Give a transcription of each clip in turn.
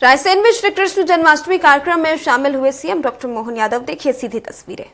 रायसेन में श्री कृष्ण जन्माष्टमी कार्यक्रम में शामिल हुए सीएम डॉक्टर मोहन यादव। देखिए सीधी तस्वीरें।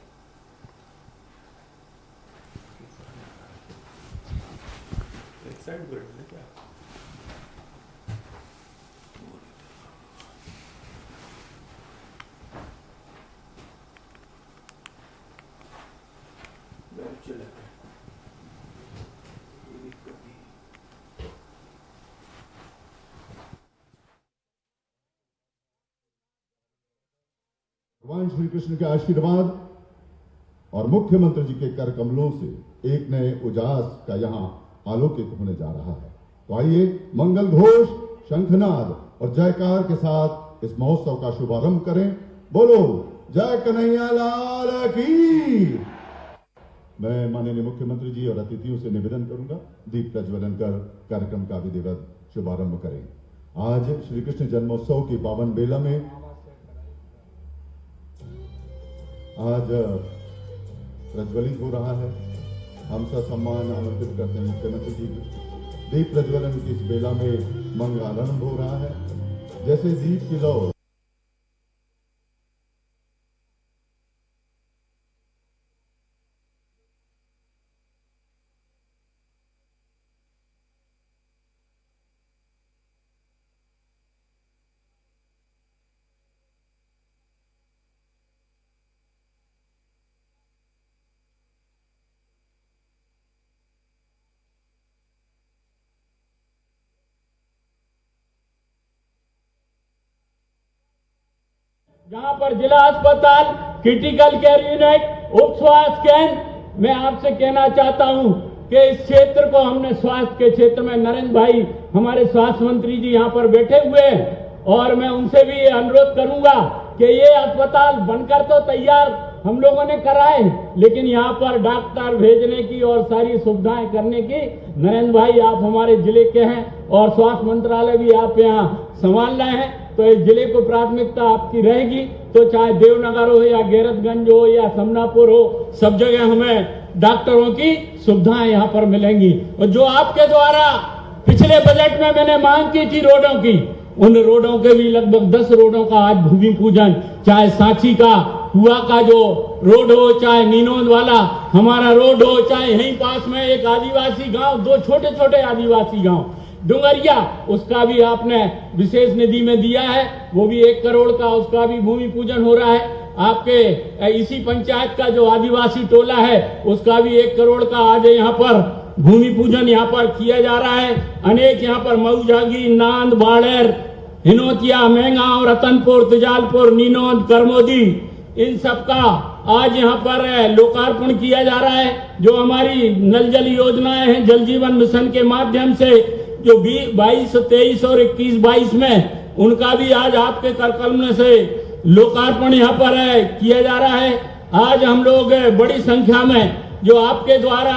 भगवान श्री कृष्ण के आशीर्वाद और मुख्यमंत्री जी के कर कमलों से एक नए उजास का यहां आलोकित होने जा रहा है। तो आइए मंगल घोष, शंखनाद और जयकार के साथ इस महोत्सव का शुभारंभ करें। बोलो जय कन्हैया लाल की। मैं माननीय मुख्यमंत्री जी और अतिथियों से निवेदन करूंगा दीप प्रज्वलन कर कार्यक्रम का विधिवत शुभारंभ करें। आज श्री कृष्ण जन्मोत्सव की पावन बेला में आज प्रज्वलित हो रहा है। हम सम्मान आमंत्रित करते हैं मुख्यमंत्री जी को। दीप प्रज्वलन की इस बेला में मंगलारंभ हो रहा है। जैसे दीप की लौ जहां पर जिला अस्पताल, क्रिटिकल केयर यूनिट, उप स्वास्थ्य केंद्र, मैं आपसे कहना चाहता हूं कि इस क्षेत्र को हमने स्वास्थ्य के क्षेत्र में नरेंद्र भाई हमारे स्वास्थ्य मंत्री जी यहां पर बैठे हुए हैं और मैं उनसे भी अनुरोध करूंगा कि ये अस्पताल बनकर तो तैयार हम लोगों ने कराए, लेकिन यहाँ पर डॉक्टर भेजने की और सारी सुविधाएं करने की नरेंद्र भाई आप हमारे जिले के हैं और स्वास्थ्य मंत्रालय भी आप यहाँ संभाल रहे हैं, तो इस जिले को प्राथमिकता आपकी रहेगी। तो चाहे देवनगर हो या गैरतगंज हो या समनापुर हो, सब जगह हमें डॉक्टरों की सुविधाएं यहाँ पर मिलेंगी। और जो आपके द्वारा पिछले बजट में मैंने मांग की थी रोडों की, उन रोडों के भी लगभग 10 रोडों का आज भूमि पूजन, चाहे सांची का हुआ का जो रोड हो, चाहे नीनोद वाला हमारा रोड हो, चाहे यहीं पास में एक आदिवासी गांव, 2 छोटे छोटे आदिवासी गांव डुंगरिया, उसका भी आपने विशेष निधि में दिया है, वो भी 1 करोड़ का, उसका भी भूमि पूजन हो रहा है। आपके इसी पंचायत का जो आदिवासी टोला है उसका भी 1 करोड़ का आज यहाँ पर भूमि पूजन यहाँ पर किया जा रहा है। अनेक यहाँ पर मऊजागी, नांद, बाड़ेर, हिनोतिया, मेंगांव, रतनपुर, तुजालपुर, नीनोद, करमोदी, इन सब का आज यहाँ पर लोकार्पण किया जा रहा है। जो हमारी नल जल योजनाएं हैं, जल जीवन मिशन के माध्यम से जो 22, 23 और 21, 22 में, उनका भी आज आपके करकमल से लोकार्पण यहाँ पर किया जा रहा है। आज हम लोग बड़ी संख्या में जो आपके द्वारा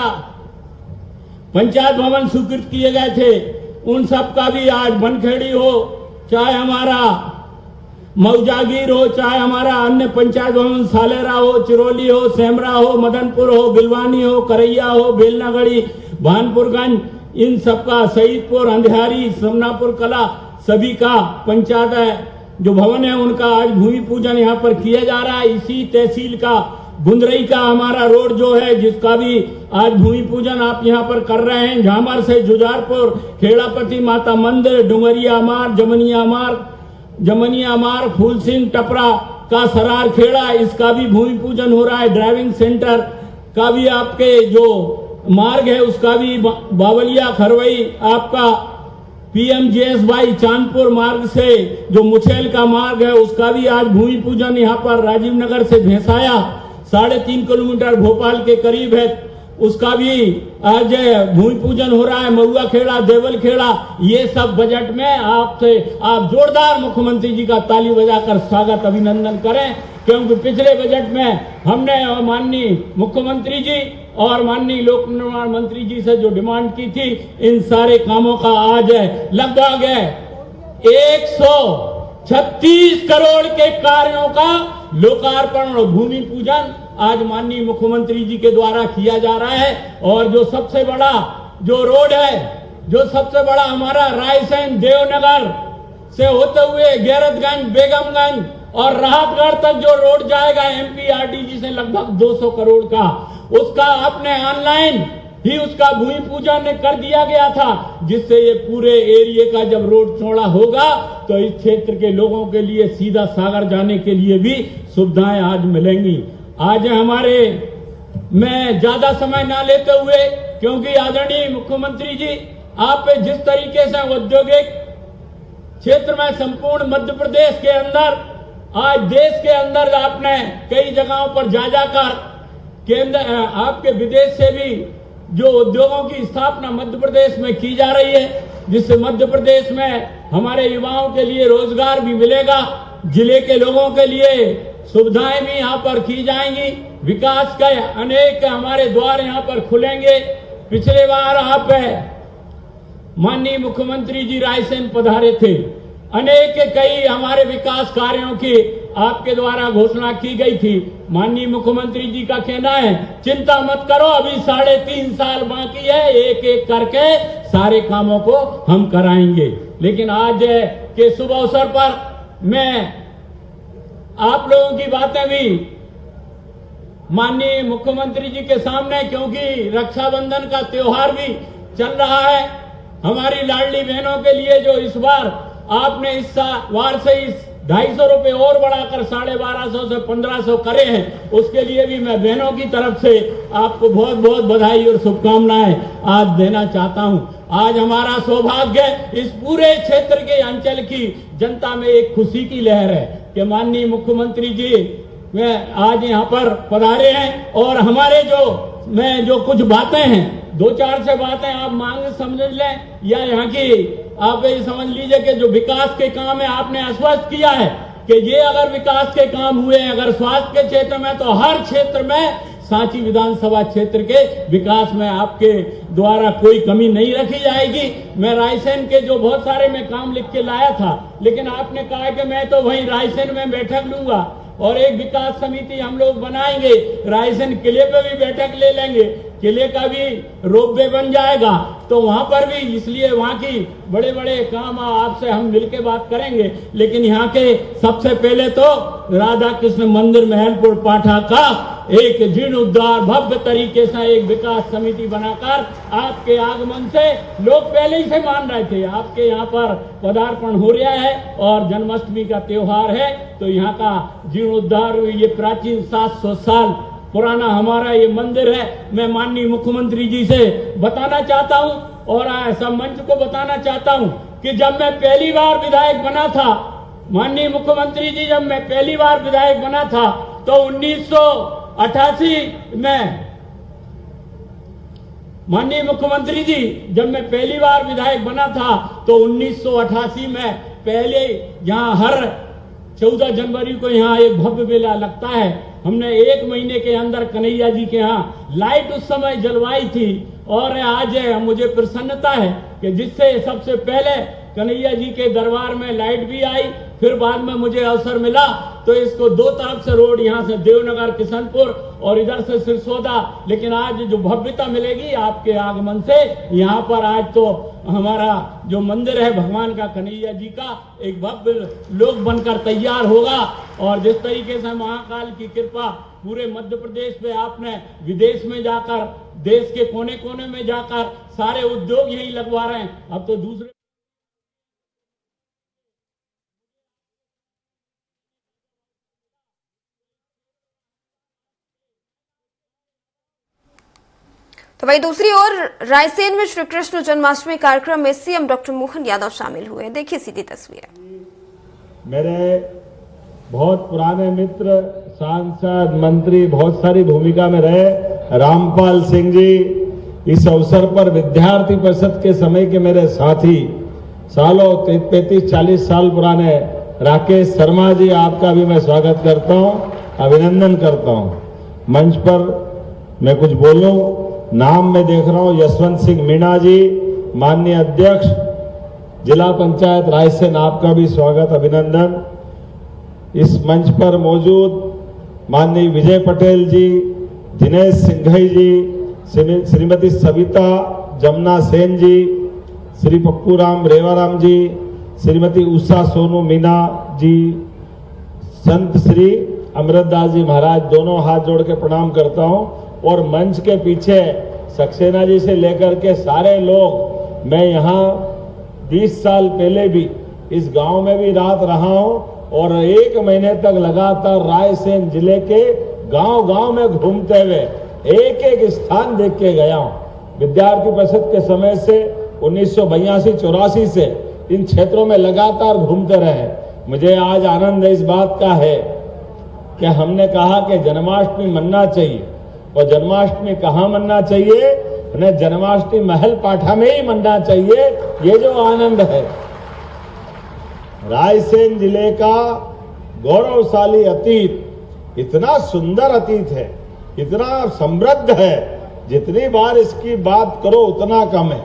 पंचायत भवन स्वीकृत किए गए थे, उन सब का भी आज बनखेड़ी हो, चाहे हमारा मऊजागीर हो, चाहे हमारा अन्य पंचायत भवन सालेरा हो, चिरौली हो, सेमरा हो, मदनपुर हो, बिलवानी हो, करैया हो, बेलनागढ़ी, भानपुरगंज, इन सबका शहीदपुर, अंधियारी, समनापुर कला, सभी का पंचायत जो भवन है उनका आज भूमि पूजन यहाँ पर किया जा रहा है। इसी तहसील का बुंदरई का हमारा रोड जो है, जिसका भी आज भूमि पूजन आप यहाँ पर कर रहे हैं। झामर से जुजारपुर, खेड़ापति माता मंदिर, डुंगरिया मार्ग, जमनिया मार्ग, फूल सिंह टपरा का सरार खेड़ा, इसका भी भूमि पूजन हो रहा है। ड्राइविंग सेंटर का भी आपके जो मार्ग है उसका भी बावलिया खरवई आपका PMJSY चांदपुर मार्ग से जो मुछेल का मार्ग है उसका भी आज भूमि पूजन यहाँ पर राजीव नगर से भेसाया 3.5 किलोमीटर भोपाल के करीब है, उसका भी आज भूमि पूजन हो रहा है। महुआ खेड़ा, देवल खेड़ा, ये सब बजट में आपसे आप जोरदार मुख्यमंत्री जी का ताली बजाकर स्वागत अभिनंदन करें, क्योंकि पिछले बजट में हमने माननीय मुख्यमंत्री जी और माननीय लोक निर्माण मंत्री जी से जो डिमांड की थी, इन सारे कामों का आज लगभग 136 करोड़ के कार्यों का लोकार्पण और भूमि पूजन आज माननीय मुख्यमंत्री जी के द्वारा किया जा रहा है। और जो सबसे बड़ा जो रोड है, जो सबसे बड़ा हमारा रायसेन देवनगर से होते हुए गैरतगंज, बेगमगंज और राहतगढ़ तक जो रोड जाएगा एमपीआरडीजी से लगभग 200 करोड़ का, उसका आपने ऑनलाइन ही उसका भूमि पूजन कर दिया गया था, जिससे ये पूरे एरिया का जब रोड चौड़ा होगा तो इस क्षेत्र के लोगों के लिए सीधा सागर जाने के लिए भी सुविधाएं आज मिलेंगी। आज हमारे, मैं ज्यादा समय ना लेते हुए, क्योंकि आदरणीय मुख्यमंत्री जी आप जिस तरीके से औद्योगिक क्षेत्र में संपूर्ण मध्य प्रदेश के अंदर, आज देश के अंदर आपने कई जगहों पर जा जाकर केंद्र, आपके विदेश से भी जो उद्योगों की स्थापना मध्य प्रदेश में की जा रही है, जिससे मध्य प्रदेश में हमारे युवाओं के लिए रोजगार भी मिलेगा, जिले के लोगों के लिए सुविधाएं भी यहाँ पर की जाएंगी, विकास के अनेक हमारे द्वार यहाँ पर खुलेंगे। पिछले बार आप माननीय मुख्यमंत्री जी रायसेन पधारे थे, अनेक कई हमारे विकास कार्यों की आपके द्वारा घोषणा की गई थी। माननीय मुख्यमंत्री जी का कहना है चिंता मत करो, अभी 3.5 साल बाकी है, एक एक करके सारे कामों को हम कराएंगे। लेकिन आज के शुभ अवसर पर मैं आप लोगों की बातें भी माननीय मुख्यमंत्री जी के सामने, क्योंकि रक्षाबंधन का त्योहार भी चल रहा है, हमारी लाडली बहनों के लिए जो इस बार आपने इस बार से इस 250 रुपए और बढ़ाकर 1250 से 1500 करे हैं, उसके लिए भी मैं बहनों की तरफ से आपको बहुत बहुत बधाई और शुभकामनाएं आज देना चाहता हूं। आज हमारा सौभाग्य इस पूरे क्षेत्र के अंचल की जनता में एक खुशी की लहर है कि माननीय मुख्यमंत्री जी वे आज यहाँ पर पधारे हैं और हमारे जो कुछ बातें हैं, 2-4 से बातें आप मांग समझ लें या यहाँ की आप ये समझ लीजिए कि जो विकास के काम है आपने आश्वस्त किया है कि ये अगर विकास के काम हुए, अगर स्वास्थ्य के क्षेत्र में, तो हर क्षेत्र में सांची विधानसभा क्षेत्र के विकास में आपके द्वारा कोई कमी नहीं रखी जाएगी। मैं रायसेन के जो बहुत सारे मैं काम लिख के लाया था, लेकिन आपने कहा कि मैं तो वहीं रायसेन में बैठक लूंगा और एक विकास समिति हम लोग बनाएंगे, रायसेन किले पे भी बैठक ले लेंगे, किले का भी रोपवे बन जाएगा, तो वहां पर भी, इसलिए वहां की बड़े बड़े काम आपसे हम मिलकर बात करेंगे। लेकिन यहाँ के सबसे पहले तो राधा कृष्ण मंदिर महलपुर पाठा का एक जीर्णोद्धार भव्य तरीके से एक विकास समिति बनाकर आपके आगमन से लोग पहले ही से मान रहे थे, आपके यहाँ पर पदार्पण हो रहा है और जन्माष्टमी का त्योहार है, तो यहाँ का जीर्णोद्धार, ये प्राचीन 700 साल पुराना हमारा ये मंदिर है। मैं माननीय मुख्यमंत्री जी से बताना चाहता हूं और सब मंच को बताना चाहता हूं कि जब मैं पहली बार विधायक बना था, माननीय मुख्यमंत्री जी, जब मैं पहली बार विधायक बना था तो 1988 में, माननीय मुख्यमंत्री जी जब मैं पहली बार विधायक बना था तो 1988 में पहले यहाँ हर 14 जनवरी को यहाँ एक भव्य मेला लगता है। हमने 1 महीने के अंदर कन्हैया जी के यहाँ लाइट उस समय जलवाई थी और आज मुझे प्रसन्नता है कि जिससे सबसे पहले कन्हैया जी के दरबार में लाइट भी आई, फिर बाद में मुझे अवसर मिला तो इसको 2 तरफ से रोड, यहाँ से देवनगर किशनपुर और इधर से सिरसौदा, लेकिन आज जो भव्यता मिलेगी आपके आगमन से, यहाँ पर आज तो हमारा जो मंदिर है भगवान का, कन्हैया जी का, एक भव्य लोक बनकर तैयार होगा। और जिस तरीके से महाकाल की कृपा पूरे मध्य प्रदेश पे, आपने विदेश में जाकर, देश के कोने कोने में जाकर सारे उद्योग यही लगवा रहे हैं, अब तो दूसरे तो वहीं दूसरी ओर रायसेन में श्री कृष्ण जन्माष्टमी कार्यक्रम में सीएम डॉक्टर मोहन यादव शामिल हुए। देखिए सीधी तस्वीर। मेरे बहुत पुराने मित्र, सांसद, मंत्री, बहुत सारी भूमिका में रहे रामपाल सिंह जी, इस अवसर पर विद्यार्थी परिषद के समय के मेरे साथी, सालों 35-40 साल पुराने राकेश शर्मा जी, आपका भी मैं स्वागत करता हूं, अभिनंदन करता हूं। मंच पर मैं कुछ बोलूं, नाम में देख रहा हूं यशवंत सिंह मीणा जी, माननीय अध्यक्ष जिला पंचायत रायसेन, आपका भी स्वागत, अभिनंदन। इस मंच पर मौजूद माननीय विजय पटेल जी, दिनेश सिंघई जी, श्रीमती सविता जमुना सेन जी, श्री पप्पू राम रेवाराम जी, श्रीमती उषा सोनू मीना जी, संत श्री अमृतदास जी महाराज, दोनों हाथ जोड़ के प्रणाम करता हूं। और मंच के पीछे सक्सेना जी से लेकर के सारे लोग, मैं यहाँ 20 साल पहले भी इस गांव में भी रात रहा हूं और 1 महीने तक लगातार रायसेन जिले के गांव-गांव में घूमते हुए एक एक स्थान देख के गया हूं। विद्यार्थी परिषद के समय से 1982-84 से इन क्षेत्रों में लगातार घूमते रहे। मुझे आज आनंद इस बात का है कि हमने कहा कि जन्माष्टमी मनना चाहिए, और जन्माष्टमी कहाँ मनना चाहिए? उन्हें जन्माष्टमी महल पाठा में ही मनना चाहिए। ये जो आनंद है, रायसेन जिले का गौरवशाली अतीत इतना सुंदर अतीत है, इतना समृद्ध है, जितनी बार इसकी बात करो उतना कम है।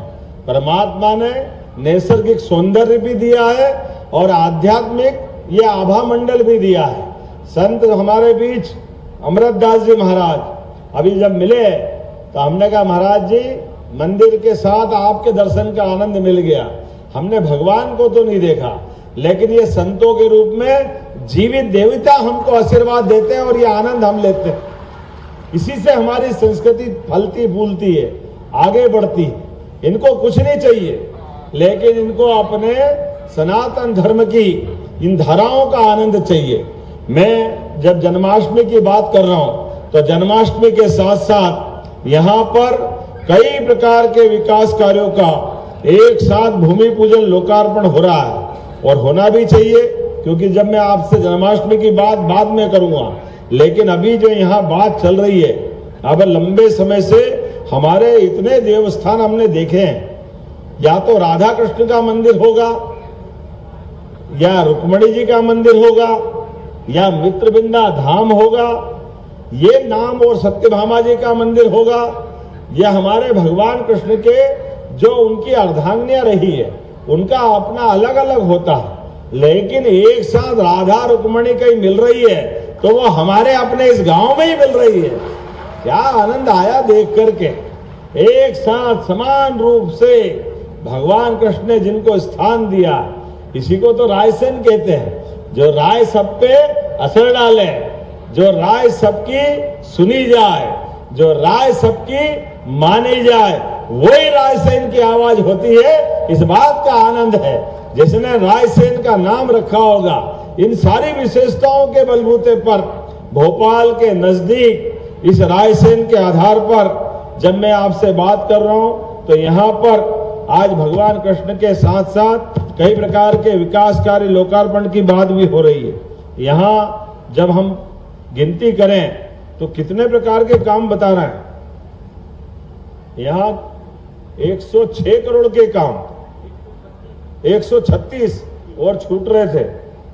परमात्मा ने नैसर्गिक सौंदर्य भी दिया है और आध्यात्मिक ये आभा मंडल भी दिया है। संत हमारे बीच अमृतदास जी महाराज अभी जब मिले तो हमने कहा, महाराज जी मंदिर के साथ आपके दर्शन का आनंद मिल गया। हमने भगवान को तो नहीं देखा, लेकिन ये संतों के रूप में जीवित देवता हमको आशीर्वाद देते हैं और ये आनंद हम लेते हैं। इसी से हमारी संस्कृति फलती फूलती है, आगे बढ़ती है। इनको कुछ नहीं चाहिए, लेकिन इनको अपने सनातन धर्म की इन धाराओं का आनंद चाहिए। मैं जब जन्माष्टमी की बात कर रहा हूं तो जन्माष्टमी के साथ साथ यहाँ पर कई प्रकार के विकास कार्यों का एक साथ भूमि पूजन लोकार्पण हो रहा है, और होना भी चाहिए, क्योंकि जब मैं आपसे जन्माष्टमी की बात बाद में करूंगा, लेकिन अभी जो यहाँ बात चल रही है, अब लंबे समय से हमारे इतने देवस्थान हमने देखे हैं, या तो राधा कृष्ण का मंदिर होगा, या रुक्मणी जी का मंदिर होगा, या मित्रबिंदा धाम होगा, ये नाम और सत्यभामा जी का मंदिर होगा, या हमारे भगवान कृष्ण के जो उनकी अर्धांगिनियां रही है उनका अपना अलग अलग होता है, लेकिन एक साथ राधा रुक्मणी कहीं मिल रही है तो वो हमारे अपने इस गांव में ही मिल रही है। क्या आनंद आया देख करके। एक साथ समान रूप से भगवान कृष्ण ने जिनको स्थान दिया, इसी को तो रायसेन कहते हैं। जो राय सब पे असर डाले, जो राय सबकी सुनी जाए, जो राय सबकी मानी जाए, वही रायसेन की आवाज होती है। इस बात का आनंद है। जिसने रायसेन का नाम रखा होगा, इन सारी विशेषताओं के बलबूते पर भोपाल के नजदीक इस रायसेन के आधार पर जब मैं आपसे बात कर रहा हूं तो यहाँ पर आज भगवान कृष्ण के साथ साथ कई प्रकार के विकास कार्य लोकार्पण की बात भी हो रही है। यहाँ जब हम गिनती करें तो कितने प्रकार के काम बता रहे हैं। यहाँ 106 करोड़ के काम, 136 और छूट रहे थे,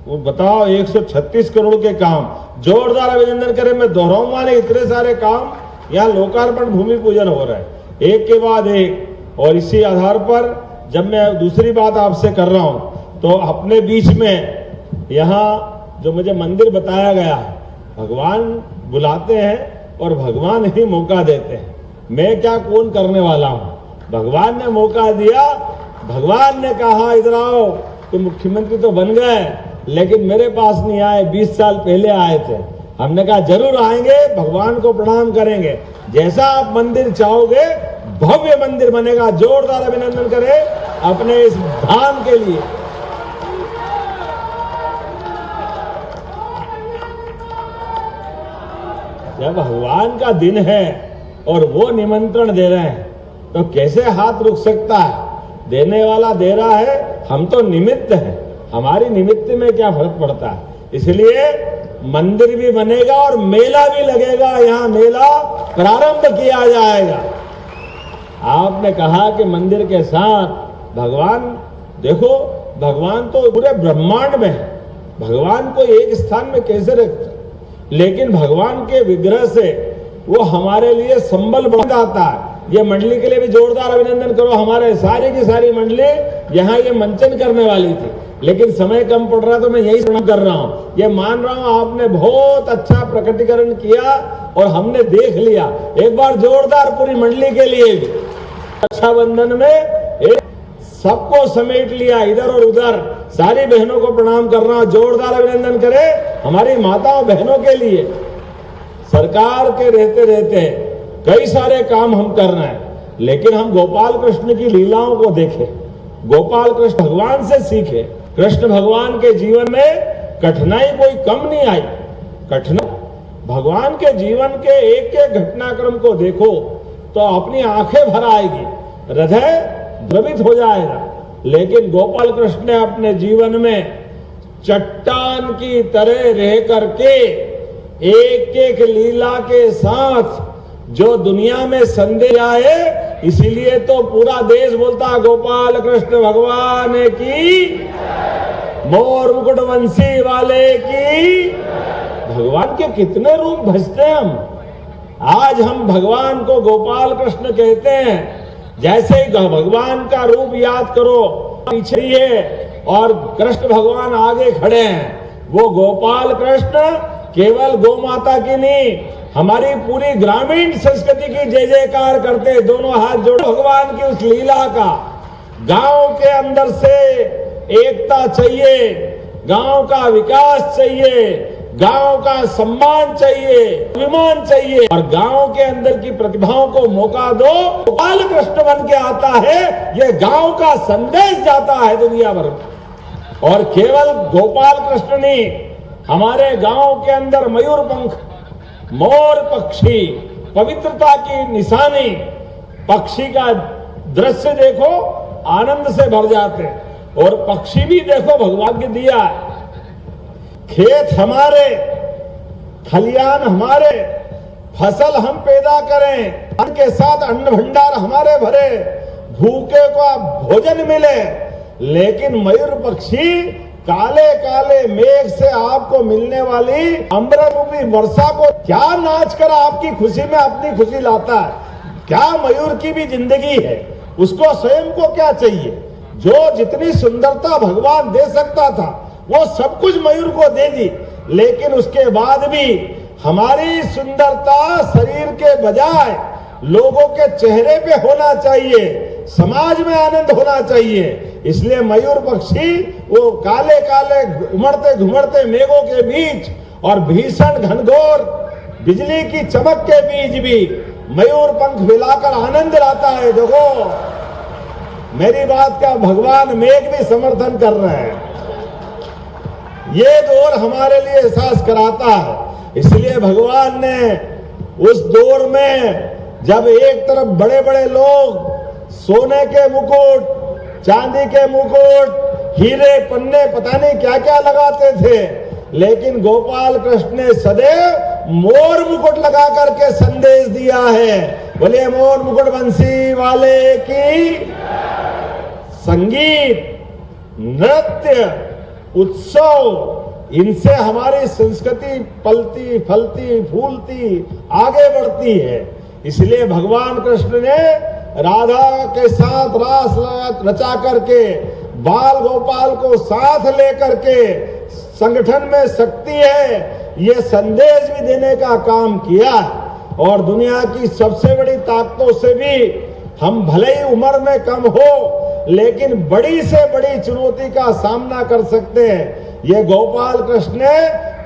वो बताओ 136 करोड़ के काम। जोरदार अभिनंदन करें, मैं दोहराऊंगा नहीं, इतने सारे काम यहाँ लोकार्पण भूमि पूजन हो रहा है एक के बाद एक। और इसी आधार पर जब मैं दूसरी बात आपसे कर रहा हूं तो अपने बीच में यहाँ जो मुझे मंदिर बताया गया है, भगवान बुलाते हैं और भगवान ही मौका देते हैं। मैं क्या कौन करने वाला हूं, भगवान ने मौका दिया, भगवान ने कहा इधर आओ। तो मुख्यमंत्री तो बन गए, लेकिन मेरे पास नहीं आए, 20 साल पहले आए थे। हमने कहा जरूर आएंगे, भगवान को प्रणाम करेंगे, जैसा आप मंदिर चाहोगे भव्य मंदिर बनेगा। जोरदार अभिनंदन करें अपने इस धाम के लिए। जब भगवान का दिन है और वो निमंत्रण दे रहे हैं तो कैसे हाथ रुक सकता है। देने वाला दे रहा है, हम तो निमित्त हैं, हमारी निमित्त में क्या फर्क पड़ता है। इसलिए मंदिर भी बनेगा और मेला भी लगेगा, यहाँ मेला प्रारंभ किया जाएगा। आपने कहा कि मंदिर के साथ भगवान, देखो भगवान तो पूरे ब्रह्मांड में है, भगवान को एक स्थान में कैसे रखते, लेकिन भगवान के विग्रह से वो हमारे लिए संबल बन जाता है। ये मंडली के लिए भी जोरदार अभिनंदन करो। हमारे सारी की सारी मंडली यहाँ ये मंचन करने वाली थी, लेकिन समय कम पड़ रहा तो मैं यही प्रणाम कर रहा हूँ। ये मान रहा हूँ आपने बहुत अच्छा प्रकटीकरण किया और हमने देख लिया। एक बार जोरदार पूरी मंडली के लिए भी रक्षाबंधन में एक सबको समेट लिया, इधर और उधर। सारी बहनों को प्रणाम कर रहा हूं, जोरदार अभिनंदन करें हमारी माताओं बहनों के लिए। सरकार के रहते रहते कई सारे काम हम कर रहे हैं, लेकिन हम गोपाल कृष्ण की लीलाओं को देखें, गोपाल कृष्ण भगवान से सीखे। कृष्ण भगवान के जीवन में कठिनाई कोई कम नहीं आई। कठिनाई भगवान के जीवन के एक एक घटनाक्रम को देखो तो अपनी आंखें भर आएगी, हृदय द्रवित हो जाएगा। लेकिन गोपाल कृष्ण ने अपने जीवन में चट्टान की तरह रह करके एक एक लीला के साथ जो दुनिया में संदेश आए, इसीलिए तो पूरा देश बोलता गोपाल कृष्ण भगवान की, मोर मुकुट वंशी वाले की। भगवान के कितने रूप भजते हैं हम। आज हम भगवान को गोपाल कृष्ण कहते हैं। जैसे ही भगवान का रूप याद करो, पीछे ही है और कृष्ण भगवान आगे खड़े हैं। वो गोपाल कृष्ण केवल गौ माता की नहीं, हमारी पूरी ग्रामीण संस्कृति की जय जयकार करते, दोनों हाथ जोड़े भगवान की उस लीला का। गांव के अंदर से एकता चाहिए, गांव का विकास चाहिए, गांव का सम्मान चाहिए, अभिमान चाहिए, और गांव के अंदर की प्रतिभाओं को मौका दो। गोपाल कृष्ण बन के आता है, ये गांव का संदेश जाता है दुनिया भर में। और केवल गोपाल कृष्ण नहीं, हमारे गांव के अंदर मयूर पंख, मोर पक्षी पवित्रता की निशानी, पक्षी का दृश्य देखो आनंद से भर जाते। और पक्षी भी देखो भगवान के दिया है। खेत हमारे, खलियान हमारे, फसल हम पैदा करें, अन्न के साथ अन्न भंडार हमारे भरे, भूखे को भोजन मिले। लेकिन मयूर पक्षी काले काले मेघ से आपको मिलने वाली अमृत रूपी वर्षा को क्या नाच कर आपकी खुशी में अपनी खुशी लाता है। क्या मयूर की भी जिंदगी है, उसको स्वयं को क्या चाहिए। जो जितनी सुंदरता भगवान दे सकता था वो सब कुछ मयूर को दे दी, लेकिन उसके बाद भी हमारी सुंदरता शरीर के बजाय लोगों के चेहरे पे होना चाहिए, समाज में आनंद होना चाहिए। इसलिए मयूर पक्षी वो काले काले उमड़ते घुमड़ते मेघों के बीच और भीषण घनघोर बिजली की चमक के बीच भी मयूर पंख फैलाकर आनंद लाता है। देखो मेरी बात का भगवान मेघ भी समर्थन कर रहे हैं। ये दौर हमारे लिए एहसास कराता है। इसलिए भगवान ने उस दौर में जब एक तरफ बड़े बड़े लोग सोने के मुकुट, चांदी के मुकुट, हीरे पन्ने पता नहीं क्या क्या लगाते थे, लेकिन गोपाल कृष्ण ने सदैव मोर मुकुट लगा करके संदेश दिया है। बोले मोर मुकुट वंशी वाले की। संगीत, नृत्य, उत्सव, इनसे हमारी संस्कृति पलती फलती फूलती आगे बढ़ती है। इसलिए भगवान कृष्ण ने राधा के साथ रास रचा करके बाल गोपाल को साथ लेकर के संगठन में शक्ति है ये संदेश भी देने का काम किया। और दुनिया की सबसे बड़ी ताकतों से भी हम भले ही उम्र में कम हो, लेकिन बड़ी से बड़ी चुनौती का सामना कर सकते हैं। ये गोपाल कृष्ण ने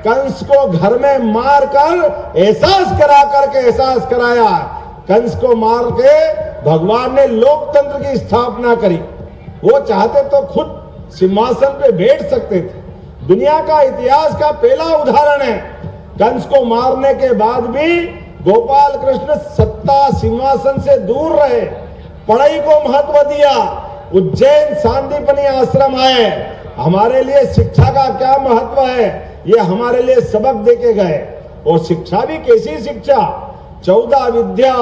कंस को घर में मारकर एहसास कराया। कंस को मार के भगवान ने लोकतंत्र की स्थापना करी। वो चाहते तो खुद सिंहासन पे बैठ सकते थे। दुनिया का इतिहास का पहला उदाहरण है। कंस को मारने के बाद भी गोपाल कृष्ण सत्ता सिंहासन से दूर रहे, पढ़ाई को महत्व दिया। उज्जैन सांदीपनी आश्रम आए। हमारे लिए शिक्षा का क्या महत्व है ये हमारे लिए सबक देके गए। और शिक्षा भी कैसी शिक्षा, 14 विद्या,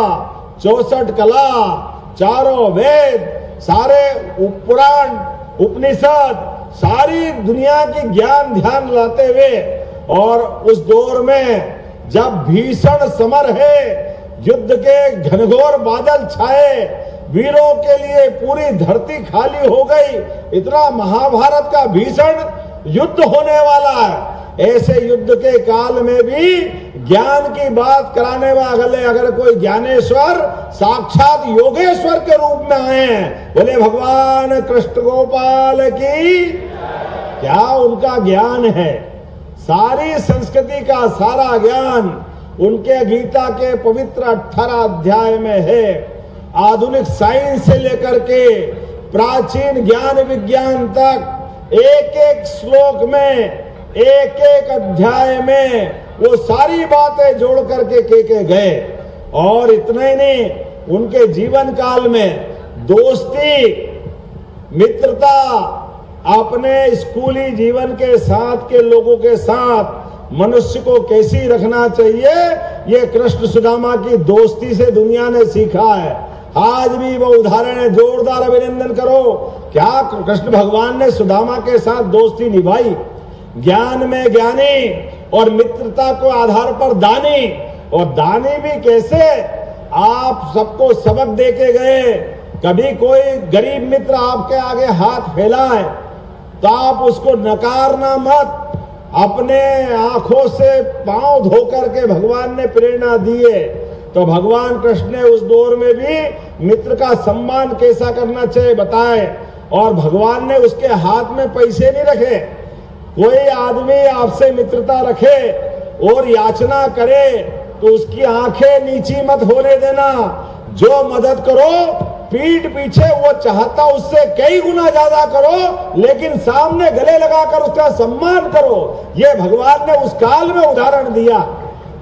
64 कला, चारों वेद, सारे पुराण उपनिषद, सारी दुनिया की ज्ञान ध्यान लाते हुए। और उस दौर में जब भीषण समर है, युद्ध के घनघोर बादल छाए, वीरों के लिए पूरी धरती खाली हो गई, इतना महाभारत का भीषण युद्ध होने वाला है। ऐसे युद्ध के काल में भी ज्ञान की बात कराने वाले अगर कोई ज्ञानेश्वर साक्षात योगेश्वर के रूप में आए हैं, बोले भगवान कृष्ण गोपाल की, क्या उनका ज्ञान है। सारी संस्कृति का सारा ज्ञान उनके गीता के पवित्र 18 अध्याय में है। आधुनिक साइंस से लेकर के प्राचीन ज्ञान विज्ञान तक एक एक श्लोक में, एक एक अध्याय में वो सारी बातें जोड़ करके के गए। और इतना ही नहीं, उनके जीवन काल में दोस्ती, मित्रता, अपने स्कूली जीवन के साथ के लोगों के साथ मनुष्य को कैसी रखना चाहिए, ये कृष्ण सुदामा की दोस्ती से दुनिया ने सीखा है। आज भी वो उदाहरण है, जोरदार अभिनंदन करो। क्या कृष्ण भगवान ने सुदामा के साथ दोस्ती निभाई, ज्ञान में ज्ञानी और मित्रता को आधार पर दानी। और दानी भी कैसे, आप सबको सबक दे के गए। कभी कोई गरीब मित्र आपके आगे हाथ फैलाए तो आप उसको नकारना मत, अपने आंखों से पांव धो करके भगवान ने प्रेरणा दिए। तो भगवान कृष्ण ने उस दौर में भी मित्र का सम्मान कैसा करना चाहिए बताए। और भगवान ने उसके हाथ में पैसे नहीं रखे। कोई आदमी आपसे मित्रता रखे और याचना करे तो उसकी आंखें नीची मत होने देना। जो मदद करो पीठ पीछे वो चाहता उससे कई गुना ज्यादा करो, लेकिन सामने गले लगाकर उसका सम्मान करो। ये भगवान ने उस काल में उदाहरण दिया।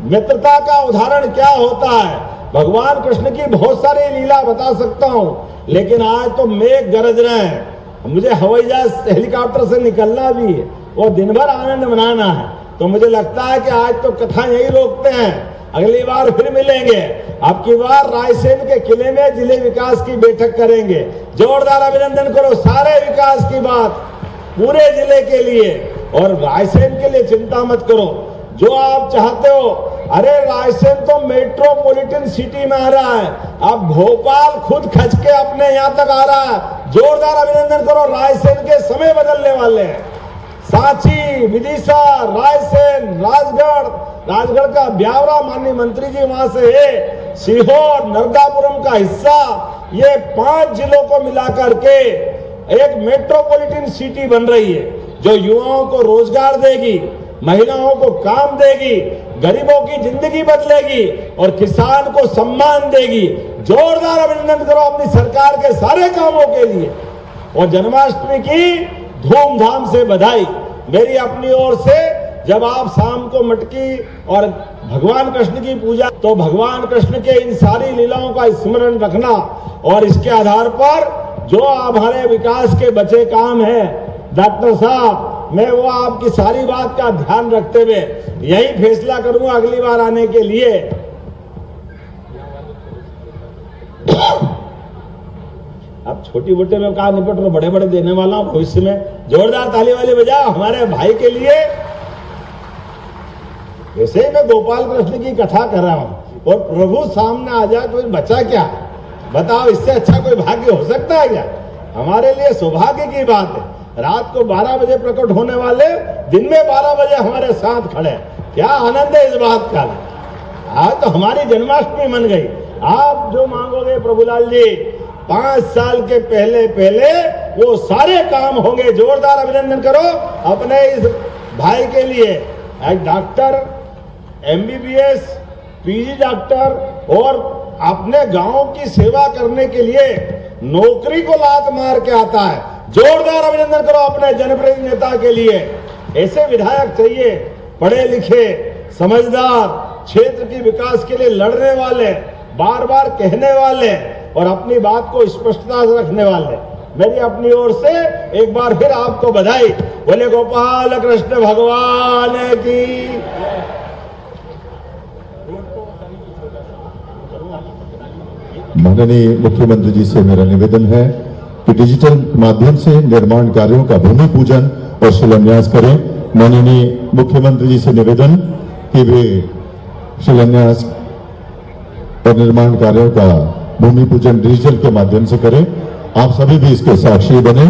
मित्रता का उदाहरण क्या होता है, भगवान कृष्ण की बहुत सारी लीला बता सकता हूं, लेकिन आज तो मेघ गरज रहे हैं, मुझे हवाई जहाज हेलीकॉप्टर से निकलना भी है और दिन भर आनंद मनाना है। तो मुझे लगता है कि आज तो कथा यही रोकते हैं, अगली बार फिर मिलेंगे। अब की बार रायसेन के किले में जिले विकास की बैठक करेंगे। जोरदार अभिनंदन करो, सारे विकास की बात पूरे जिले के लिए। और रायसेन के लिए चिंता मत करो, जो आप चाहते हो। अरे रायसेन तो मेट्रोपॉलिटन सिटी में आ रहा है, अब भोपाल खुद खच के अपने यहाँ तक आ रहा है। जोरदार अभिनंदन करो, रायसेन के समय बदलने वाले हैं। सांची, विदिशा, रायसेन, राजगढ़ का ब्यावरा माननीय मंत्री जी वहां से है, सीहोर, नर्मदापुरम का हिस्सा, ये 5 जिलों को मिलाकर के एक मेट्रोपॉलिटन सिटी बन रही है, जो युवाओं को रोजगार देगी, महिलाओं को काम देगी, गरीबों की जिंदगी बदलेगी और किसान को सम्मान देगी। जोरदार अभिनंदन करो अपनी सरकार के सारे कामों के लिए। और जन्माष्टमी की धूमधाम से बधाई मेरी अपनी ओर से। जब आप शाम को मटकी और भगवान कृष्ण की पूजा, तो भगवान कृष्ण के इन सारी लीलाओं का स्मरण रखना और इसके आधार पर जो हमारे विकास के बचे काम हैं, डॉक्टर साहब, मैं वो आपकी सारी बात का ध्यान रखते हुए यही फैसला करूंगा अगली बार आने के लिए। अब छोटी मोटे में कहा निपट रहा, बड़े बड़े देने वाला हूं भविष्य में। जोरदार ताली वाली बजाओ हमारे भाई के लिए। वैसे ही मैं गोपाल कृष्ण की कथा कर रहा हूं और प्रभु सामने आ जाए तो बचा क्या, बताओ, इससे अच्छा कोई भाग्य हो सकता है क्या? हमारे लिए सौभाग्य की बात है। रात को 12 बजे प्रकट होने वाले दिन में 12 बजे हमारे साथ खड़े, क्या आनंद है इस बात का। आज तो हमारी जन्माष्टमी मन गई। आप जो मांगोगे प्रभुलाल जी, 5 साल के पहले वो सारे काम होंगे। जोरदार अभिनंदन करो अपने इस भाई के लिए। एक डॉक्टर, MBBS, PG डॉक्टर और अपने गांव की सेवा करने के लिए नौकरी को लात मार के आता है। जोरदार अभिनंदन करो अपने जनप्रतिनिधि नेता के लिए। ऐसे विधायक चाहिए, पढ़े लिखे, समझदार, क्षेत्र के विकास के लिए लड़ने वाले, बार बार कहने वाले और अपनी बात को स्पष्टता से रखने वाले। मेरी अपनी ओर से एक बार फिर आपको बधाई। बोले गोपाल कृष्ण भगवान की। माननीय मुख्यमंत्री जी से मेरा निवेदन है कि डिजिटल माध्यम से निर्माण कार्यों का भूमि पूजन और शिलान्यास करें। माननीय मुख्यमंत्री जी से निवेदन कि वे शिलान्यास और निर्माण कार्यों का भूमि पूजन डिजिटल के माध्यम से करें। आप सभी भी इसके साक्षी बने।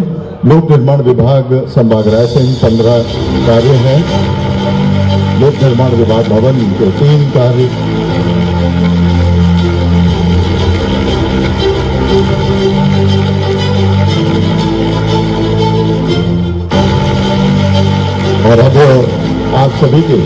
लोक निर्माण विभाग संभाग रायसेन 15 कार्य हैं। लोक निर्माण विभाग भवन के 3 कार्य, और अब आप सभी के